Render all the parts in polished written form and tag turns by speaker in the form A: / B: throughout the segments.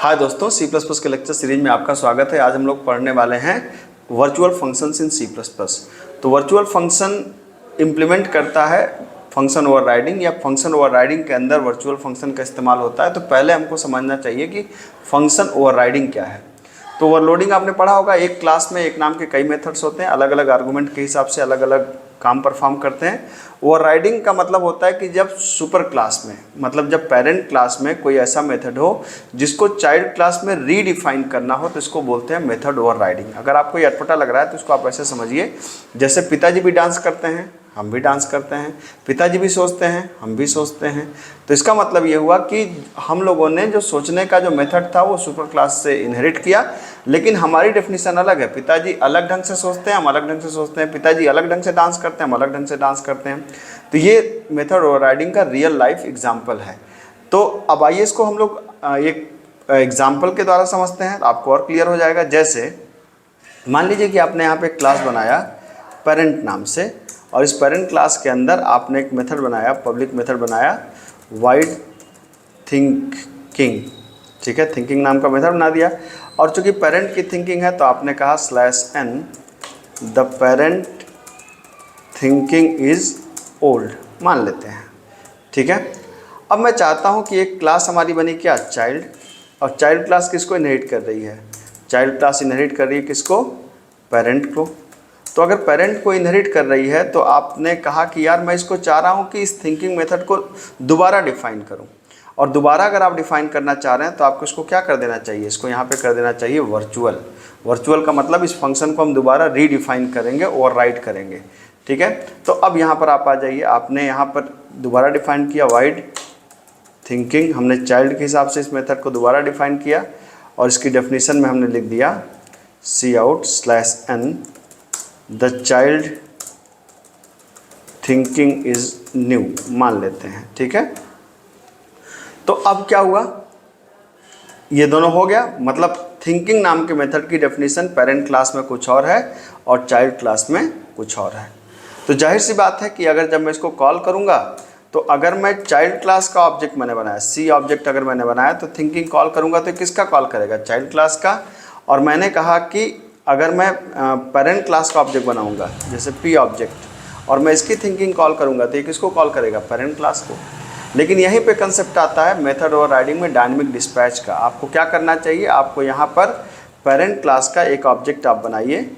A: हाय दोस्तों, सी plus plus के lecture series में आपका स्वागत है। आज हम लोग पढ़ने वाले हैं virtual functions in C plus plus. तो वर्चुअल फंक्शन इम्प्लीमेंट करता है फंक्शन ओवरराइडिंग, या फंक्शन ओवरराइडिंग के अंदर वर्चुअल फंक्शन का इस्तेमाल होता है। तो पहले हमको समझना चाहिए कि फंक्शन ओवरराइडिंग क्या है। तो ओवरलोडिंग आपने पढ़ा होगा, एक क्लास में एक नाम के कई मेथड्स होते हैं, अलग अलग आर्गूमेंट के हिसाब से अलग अलग काम परफॉर्म करते हैं। ओवरराइडिंग का मतलब होता है कि जब सुपर क्लास में, मतलब जब पेरेंट क्लास में कोई ऐसा मेथड हो जिसको चाइल्ड क्लास में रीडिफाइन करना हो, तो इसको बोलते हैं मेथड ओवरराइडिंग। अगर आपको ये अटपटा लग रहा है तो इसको आप ऐसे समझिए, जैसे पिताजी भी डांस करते हैं, हम भी डांस करते हैं, पिताजी भी सोचते हैं, हम भी सोचते हैं। तो इसका मतलब ये हुआ कि हम लोगों ने जो सोचने का जो मेथड था वो सुपर क्लास से इनहेरिट किया, लेकिन हमारी डेफिनेशन अलग है। पिताजी अलग ढंग से सोचते हैं, हम अलग ढंग से सोचते हैं। पिताजी अलग ढंग से डांस करते हैं, हम अलग ढंग से डांस करते हैं। तो ये मेथड ओवरराइडिंग का रियल लाइफ एग्जाम्पल है। तो अब आइए इसको हम लोग एक एग्जाम्पल के द्वारा समझते हैं, आपको और क्लियर हो जाएगा। जैसे मान लीजिए कि आपने यहाँ पे एक क्लास बनाया पेरेंट नाम से, और इस पेरेंट क्लास के अंदर आपने एक मेथड बनाया, पब्लिक मेथड बनाया वाइड थिंकिंग। ठीक है, थिंकिंग नाम का मेथड बना दिया। और चूंकि पेरेंट की थिंकिंग है तो आपने कहा /n the parent thinking is old, मान लेते हैं। ठीक है, अब मैं चाहता हूँ कि एक क्लास हमारी बनी क्या, चाइल्ड। और चाइल्ड क्लास किसको इनहेरिट कर रही है, चाइल्ड क्लास इनहेरिट कर रही है किसको, पेरेंट को। तो अगर पेरेंट को इनहेरिट कर रही है तो आपने कहा कि यार मैं इसको चाह रहा हूँ कि इस थिंकिंग मेथड को दोबारा डिफाइन करूँ। और दोबारा अगर आप डिफाइन करना चाह रहे हैं तो आपको इसको क्या कर देना चाहिए, इसको यहाँ पे कर देना चाहिए वर्चुअल। वर्चुअल का मतलब इस फंक्शन को हम दोबारा रीडिफाइन करेंगे, ओवरराइड करेंगे। ठीक है, तो अब यहाँ पर आप आ जाइए, आपने यहाँ पर दोबारा डिफाइन किया वाइड थिंकिंग, हमने चाइल्ड के हिसाब से इस मेथड को दोबारा डिफाइन किया, और इसकी डेफिनेशन में हमने लिख दिया cout/n the child thinking is new, मान लेते हैं। ठीक है, तो अब क्या हुआ, ये दोनों हो गया। मतलब थिंकिंग नाम के मेथड की डेफिनेशन पेरेंट क्लास में कुछ और है और चाइल्ड क्लास में कुछ और है। तो जाहिर सी बात है कि अगर जब मैं इसको कॉल करूंगा, तो अगर मैं चाइल्ड क्लास का ऑब्जेक्ट मैंने बनाया, सी ऑब्जेक्ट अगर मैंने बनाया, तो थिंकिंग कॉल करूंगा तो किसका कॉल करेगा, चाइल्ड क्लास का। और मैंने कहा कि अगर मैं पेरेंट क्लास का ऑब्जेक्ट बनाऊंगा, जैसे पी ऑब्जेक्ट, और मैं इसकी थिंकिंग कॉल करूंगा तो ये किसको कॉल करेगा, पेरेंट क्लास को। लेकिन यहीं पे कंसेप्ट आता है मेथड ओवरराइडिंग में डायनेमिक डिस्पैच का। आपको क्या करना चाहिए, आपको यहाँ पर पेरेंट क्लास का एक ऑब्जेक्ट आप बनाइए,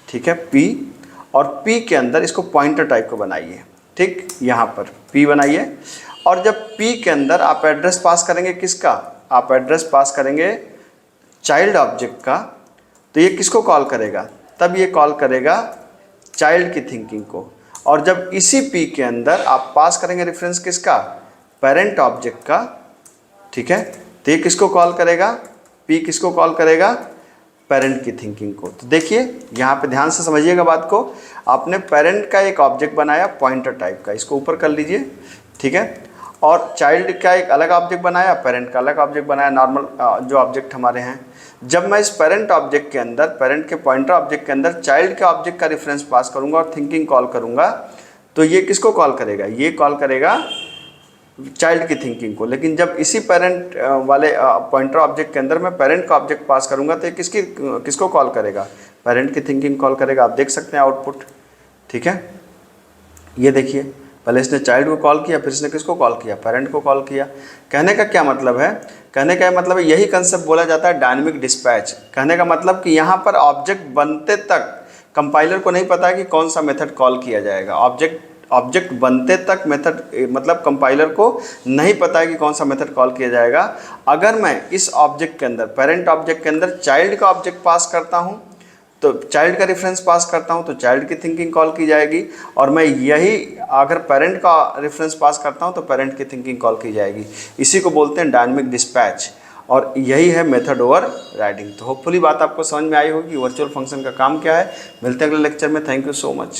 A: ठीक है, पी, और पी के अंदर इसको पॉइंटर टाइप को बनाइए। ठीक, यहाँ पर पी बनाइए, और जब पी के अंदर आप एड्रेस पास करेंगे किसका, आप एड्रेस पास करेंगे चाइल्ड ऑब्जेक्ट का, तो ये किसको कॉल करेगा, तब ये कॉल करेगा चाइल्ड की थिंकिंग को। और जब इसी पी के अंदर आप पास करेंगे रेफरेंस किसका, पेरेंट ऑब्जेक्ट का, ठीक है, तो ये किसको कॉल करेगा, पी किसको कॉल करेगा, पेरेंट की थिंकिंग को। तो देखिए यहाँ पे ध्यान से समझिएगा बात को। आपने पेरेंट का एक ऑब्जेक्ट बनाया पॉइंटर टाइप का, इसको ऊपर कर लीजिए, ठीक है, और चाइल्ड का एक अलग ऑब्जेक्ट बनाया, पेरेंट का अलग ऑब्जेक्ट बनाया, नॉर्मल जो ऑब्जेक्ट हमारे हैं। जब मैं इस पेरेंट ऑब्जेक्ट के अंदर, पेरेंट के पॉइंटर ऑब्जेक्ट के अंदर चाइल्ड के ऑब्जेक्ट का रेफरेंस पास करूंगा और थिंकिंग कॉल करूंगा, तो ये किसको कॉल करेगा, ये कॉल करेगा चाइल्ड की थिंकिंग को। लेकिन जब इसी पेरेंट वाले पॉइंटर ऑब्जेक्ट के अंदर मैं पेरेंट का ऑब्जेक्ट पास करूंगा तो ये किसको कॉल करेगा, पेरेंट की थिंकिंग कॉल करेगा। आप देख सकते हैं आउटपुट। ठीक है, ये देखिए, पहले इसने चाइल्ड को कॉल किया, फिर इसने किसको कॉल किया, पेरेंट को कॉल किया। कहने का क्या मतलब है, कहने का मतलब है, यही कंसेप्ट बोला जाता है डायनेमिक डिस्पैच। कहने का मतलब कि यहाँ पर ऑब्जेक्ट बनते तक कंपाइलर को नहीं पता है कि कौन सा मेथड कॉल किया जाएगा। ऑब्जेक्ट बनते तक मेथड, मतलब कंपाइलर को नहीं पता है कि कौन सा मेथड कॉल किया जाएगा। अगर मैं इस ऑब्जेक्ट के अंदर, पेरेंट ऑब्जेक्ट के अंदर चाइल्ड का ऑब्जेक्ट पास करता हूँ, तो चाइल्ड का रेफरेंस पास करता हूँ, तो चाइल्ड की थिंकिंग कॉल की जाएगी। और मैं यही अगर पेरेंट का रेफरेंस पास करता हूँ तो पेरेंट की थिंकिंग कॉल की जाएगी। इसी को बोलते हैं डायनेमिक डिस्पैच, और यही है मेथड ओवरराइडिंग। तो होपफुली बात आपको समझ में आई होगी, वर्चुअल फंक्शन का काम क्या है। मिलते हैं अगले लेक्चर में। Thank you so much.